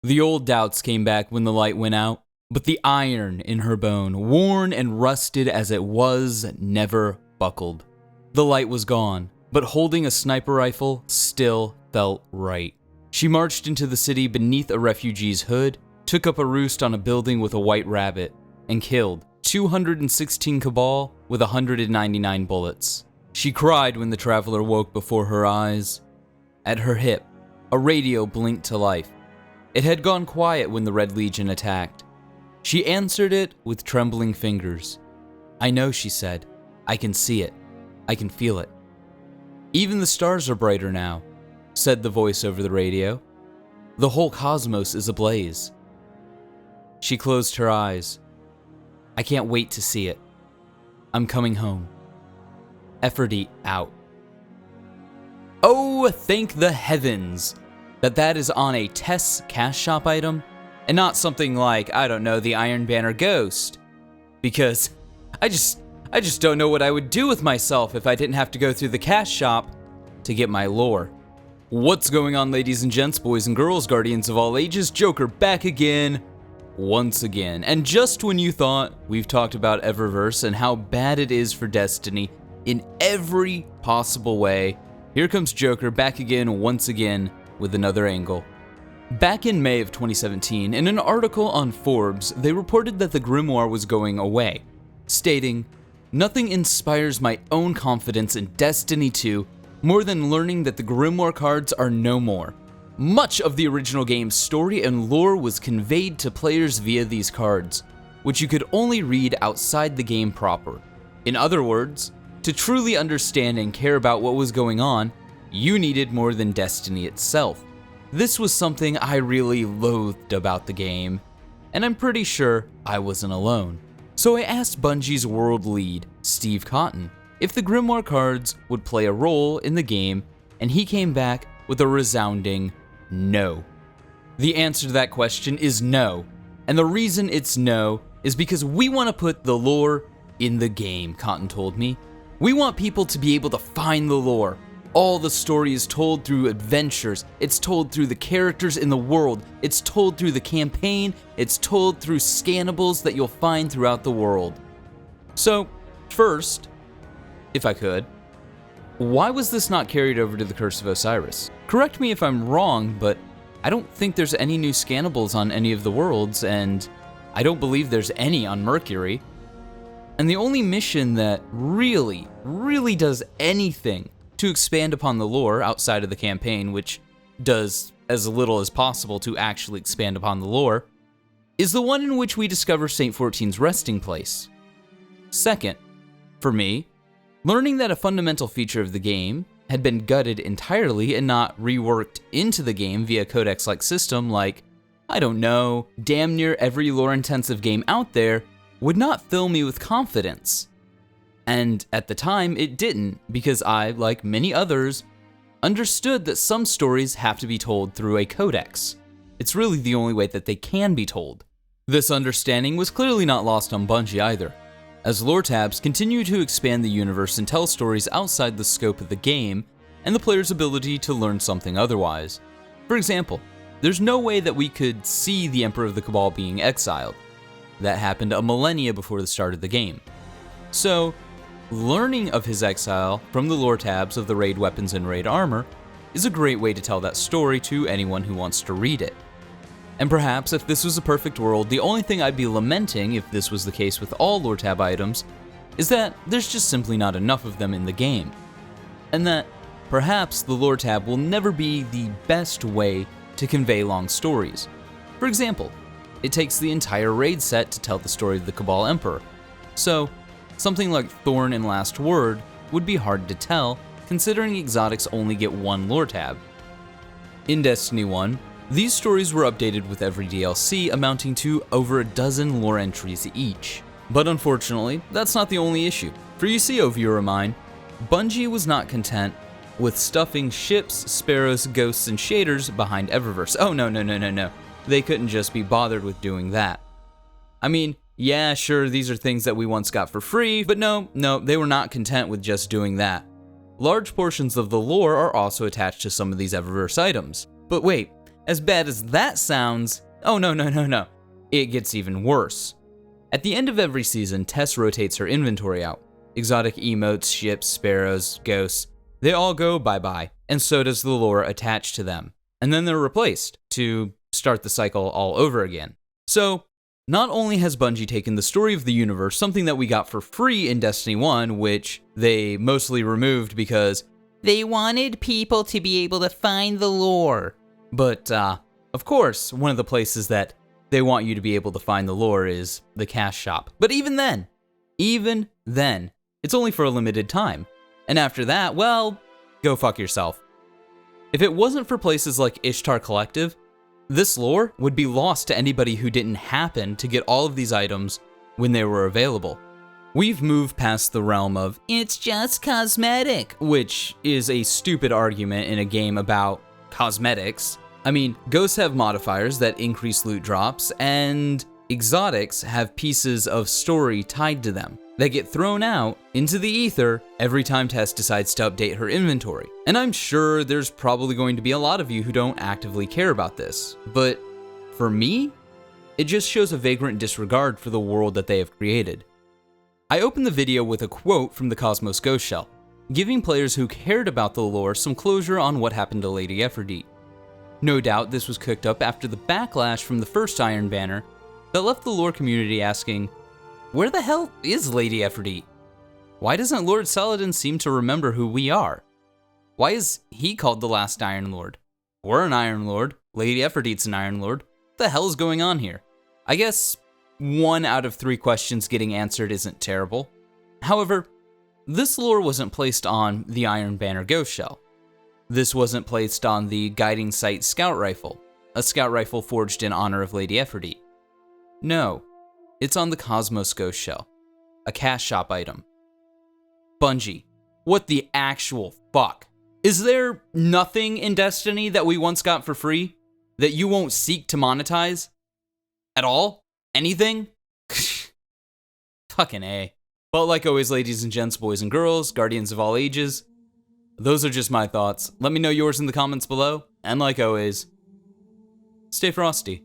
The old doubts came back when the light went out, but the iron in her bone, worn and rusted as it was, never buckled. The light was gone, but holding a sniper rifle still felt right. She marched into the city beneath a refugee's hood, took up a roost on a building with a white rabbit, and killed 216 Cabal with 199 bullets. She cried when the traveler woke before her eyes. At her hip, a radio blinked to life. It had gone quiet when the Red Legion attacked. She answered it with trembling fingers. "I know," she said. "I can see it. I can feel it." "Even the stars are brighter now," said the voice over the radio. "The whole cosmos is ablaze." She closed her eyes. "I can't wait to see it. I'm coming home." Efforty out. Oh, thank the heavens that is on a Tess cash shop item and not something like, I don't know, the Iron Banner Ghost. Because I just don't know what I would do with myself if I didn't have to go through the cash shop to get my lore. What's going on, ladies and gents, boys and girls, guardians of all ages? Joker back again, once again. And just when you thought we've talked about Eververse and how bad it is for Destiny in every possible way, here comes Joker back again, once again, with another angle. Back in May of 2017, in an article on Forbes, they reported that the Grimoire was going away, stating, "Nothing inspires my own confidence in Destiny 2 more than learning that the Grimoire cards are no more. Much of the original game's story and lore was conveyed to players via these cards, which you could only read outside the game proper. In other words, to truly understand and care about what was going on, you needed more than Destiny itself. This was something I really loathed about the game, and I'm pretty sure I wasn't alone. So I asked Bungie's world lead, Steve Cotton, if the Grimoire cards would play a role in the game, and he came back with a resounding no. The answer to that question is no, and the reason it's no is because we want to put the lore in the game, Cotton told me. We want people to be able to find the lore. All the story is told through adventures, it's told through the characters in the world, it's told through the campaign, it's told through scannables that you'll find throughout the world. So, first, if I could, why was this not carried over to the Curse of Osiris? Correct me if I'm wrong, but I don't think there's any new scannables on any of the worlds, and I don't believe there's any on Mercury. And the only mission that really does anything to expand upon the lore outside of the campaign, which does as little as possible to actually expand upon the lore, is the one in which we discover Saint 14's resting place. Second, for me, learning that a fundamental feature of the game had been gutted entirely and not reworked into the game via codex-like system like, I don't know, damn near every lore-intensive game out there, would not fill me with confidence. And at the time, it didn't, because I, like many others, understood that some stories have to be told through a codex. It's really the only way that they can be told. This understanding was clearly not lost on Bungie either, as lore tabs continue to expand the universe and tell stories outside the scope of the game and the player's ability to learn something otherwise. For example, there's no way that we could see the Emperor of the Cabal being exiled. That happened a millennia before the start of the game. So, learning of his exile from the lore tabs of the raid weapons and raid armor is a great way to tell that story to anyone who wants to read it. And perhaps if this was a perfect world, the only thing I'd be lamenting if this was the case with all lore tab items is that there's just simply not enough of them in the game. And that perhaps the lore tab will never be the best way to convey long stories. For example, it takes the entire raid set to tell the story of the Cabal Emperor. So, something like Thorn and Last Word would be hard to tell, considering exotics only get one lore tab. In Destiny 1, these stories were updated with every DLC, amounting to over a dozen lore entries each. But unfortunately, that's not the only issue. For you see, O viewer of mine, Bungie was not content with stuffing ships, sparrows, ghosts, and shaders behind Eververse. Oh no. They couldn't just be bothered with doing that. I mean, yeah, sure, these are things that we once got for free, but no, they were not content with just doing that. Large portions of the lore are also attached to some of these Eververse items. But wait, as bad as that sounds, oh no. It gets even worse. At the end of every season, Tess rotates her inventory out. Exotic emotes, ships, sparrows, ghosts, they all go bye-bye, and so does the lore attached to them. And then they're replaced to start the cycle all over again. So, not only has Bungie taken the story of the universe, something that we got for free in Destiny 1, which they mostly removed because they wanted people to be able to find the lore. But, of course, one of the places that they want you to be able to find the lore is the cash shop. But even then, it's only for a limited time. And after that, well, go fuck yourself. If it wasn't for places like Ishtar Collective, this lore would be lost to anybody who didn't happen to get all of these items when they were available. We've moved past the realm of, it's just cosmetic, which is a stupid argument in a game about cosmetics. I mean, ghosts have modifiers that increase loot drops, and exotics have pieces of story tied to them that get thrown out into the ether every time Tess decides to update her inventory. And I'm sure there's probably going to be a lot of you who don't actively care about this, but for me, it just shows a vagrant disregard for the world that they have created. I opened the video with a quote from the Cosmos Ghost Shell, giving players who cared about the lore some closure on what happened to Lady Aphrodite. No doubt this was cooked up after the backlash from the first Iron Banner that left the lore community asking, where the hell is Lady Aphrodite? Why doesn't Lord Saladin seem to remember who we are? Why is he called the last Iron Lord? We're an Iron Lord, Lady Aphrodite's an Iron Lord. What the hell is going on here? I guess 1 out of 3 questions getting answered isn't terrible. However, this lore wasn't placed on the Iron Banner Ghost Shell. This wasn't placed on the Guiding Sight Scout Rifle, a scout rifle forged in honor of Lady Aphrodite. No, it's on the Cosmos Ghost Shell, a cash shop item. Bungie, what the actual fuck? Is there nothing in Destiny that we once got for free that you won't seek to monetize? At all? Anything? Fucking A. But like always, ladies and gents, boys and girls, guardians of all ages, those are just my thoughts. Let me know yours in the comments below, and like always, stay frosty.